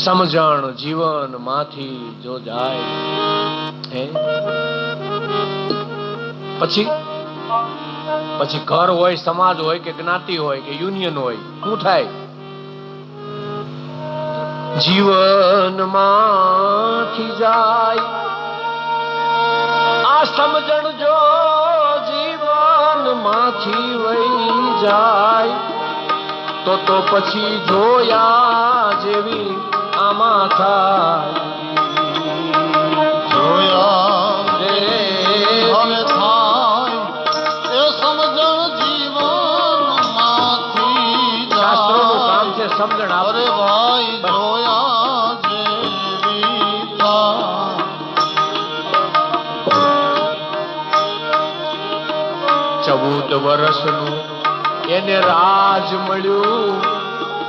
સમજણ જીવન માંથી જો જાય હે પછી પછી ઘર હોય, સમાજ હોય કે જ્ઞાતિ હોય કે યુનિયન હોય, શું થાય? જીવન માંથી જાય આ સમજણ, જો જીવન માંથી વહી જાય તો પછી જોયા જેવી આમાં થાય, જોયા જે હવે થાય એ સમજણ જીવન માંથી શાસ્ત્રોનું કામ છે સમજણ. અરે ભાઈ જોયા જેવી થાય. 14 વર્ષનું એને રાજ મળ્યું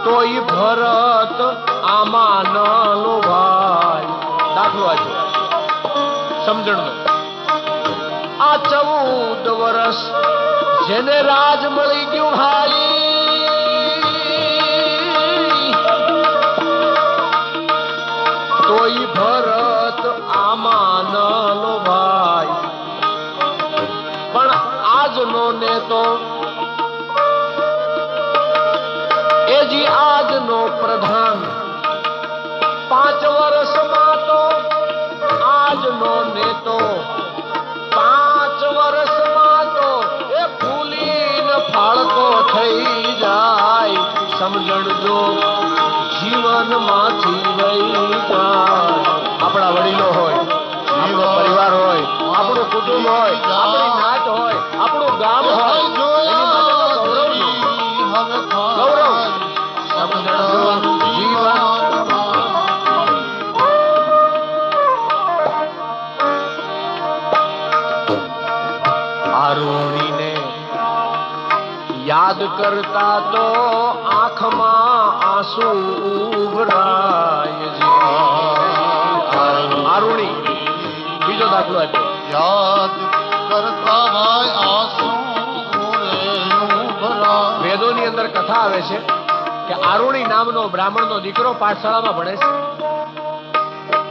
તોય ભરત આમાં ન લોભાય. દાખલો આજે સમજણનો. આ 14 વર્ષ જેને રાજ મળી ગયું ભાઈ, તોય ભરત આમાં ન લોભાય. પણ આજનો ને તો એજી આજનો પ્રધાન 5 વર્ષમાં તો આજનો નેતો 5 વર્ષમાં તો એ ફૂલીને ફાળકો થઈ જાય. સમજણ જો જીવન માંથી વહી જાય. આપણા વડીલો હોય, આપણો પરિવાર હોય, આપણું કુટુંબ હોય, આપણી નાત હોય, આપણું ગામ હોય, એની માટે તો ગૌરવ. આરુણીને યાદ કરતા તો આંખમાં આંસુ ઉભરાય. આરુણી બીજો દાખલો આપ્યો. યાદ કરતા ભાઈ આંસુ વેદોની અંદર કથા આવે છે કે આરુણી નામનો બ્રાહ્મણનો દીકરો પાઠશાળામાં ભણે છે.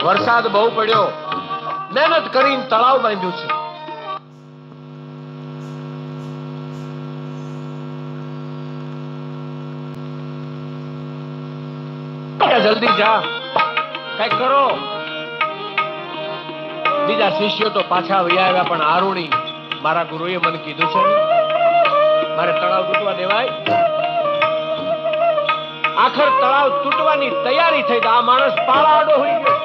વરસાદ બહુ પડ્યો, મહેનત કરીને તળાવ બાંધ્યું છે. જલ્દી જા, કઈક કરો. બીજા શિષ્યો તો પાછા વયા આવ્યા, પણ આરુણી, મારા ગુરુએ મને કીધું છે મારે તળાવ તૂટવા દેવાય. આખર તળાવ તૂટવાની તૈયારી થઈ તો આ માણસ પાળાડો હોઈ ગયો,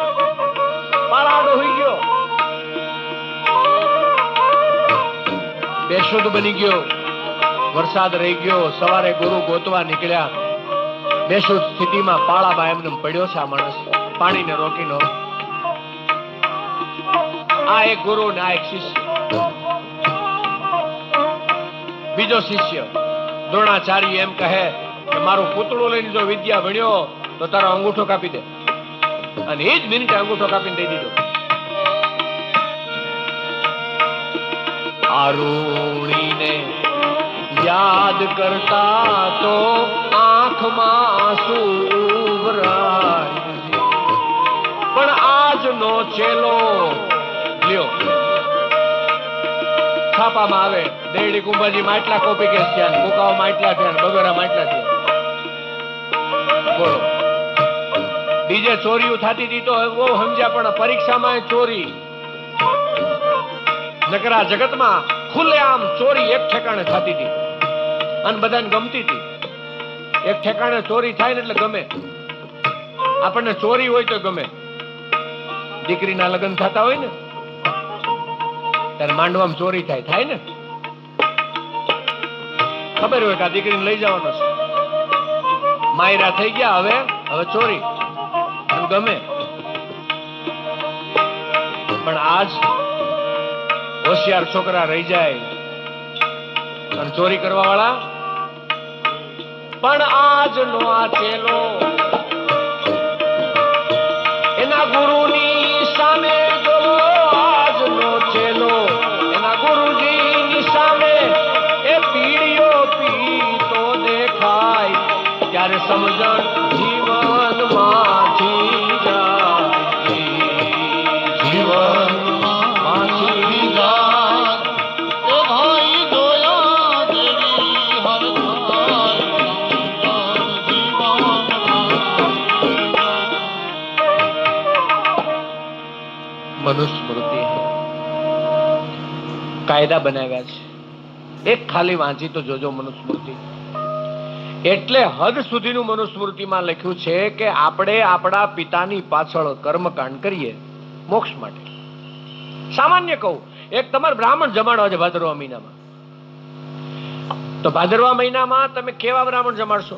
પાળાડો હોઈ ગયો, બેશુદ્ધ બની ગયો. વરસાદ રહી ગયો, સવારે ગુરુ ગોતવા નીકળ્યા, બેશુદ્ધ સ્થિતિમાં પાળામાં એમને પડ્યો છે આ માણસ, પાણીને રોકીનો. આ એક ગુરુ ને આ એક શિષ્ય. બીજો શિષ્ય દ્રોણાચાર્ય એમ કહે કે મારું પૂતળું લઈને જો વિદ્યા ભણ્યો તો તારો અંગૂઠો કાપી દે, અને એ જ મિનિટે અંગૂઠો કાપીને દઈ દીધો. આરુણીને યાદ કરતા તો આંખમાં આંસુ ઉભરાય. પણ આજનો ચેલો લ્યો છાપામાં આવે, દેડી કુંભાજી માટલા કોપી કેસ થયા, કુકાઓ માટલા થયા, બગોરા માટલા થયા. બોલો, બીજે ચોરીઓ થતી હતી તો બહુ સમજ્યા, પણ પરીક્ષામાં ચોરી. નકરા જગતમાં ખુલ્લેઆમ ચોરી એક ઠેકાણે થતી હતી અને બધાને ગમતી હતી. એક ઠેકાણે ચોરી થાય ને એટલે ગમે આપણને. ચોરી હોય તો ગમે. દીકરીના લગ્ન થતા હોય ને ત્યારે માંડવામાં ચોરી થાય ને, ખબર હોય કે આ દીકરીને લઈ જવાનો છે, માયરા થઈ ગયા, હવે ચોરી ગમે. પણ આજ હોશિયાર છોકરા રહી જાય અને ચોરી કરવા વાળા. પણ આજનો આ ચેલો એના ગુરુની સામે જો, આજનો ચેલો એના ગુરુજીની સામે એ પીડીઓ પીતો દેખાય ત્યારે સમજણ જીવનમાંથી મનુસ્મૃતિ કાયદા બનાવ્યા છે. એક ખાલી વાંચી તો જોજો મનુસ્મૃતિ. એટલે હદ સુધીનું મનુસ્મૃતિમાં લખ્યું છે કે આપણે આપણા પિતાની પાછળ કર્મકાંડ કરીએ મોક્ષ માટે. સામાન્ય કહું, એક તમારે બ્રાહ્મણ જમાડવા છે ભાદરવા મહિનામાં, તો ભાદરવા મહિનામાં તમે કેવા બ્રાહ્મણ જમાડશો?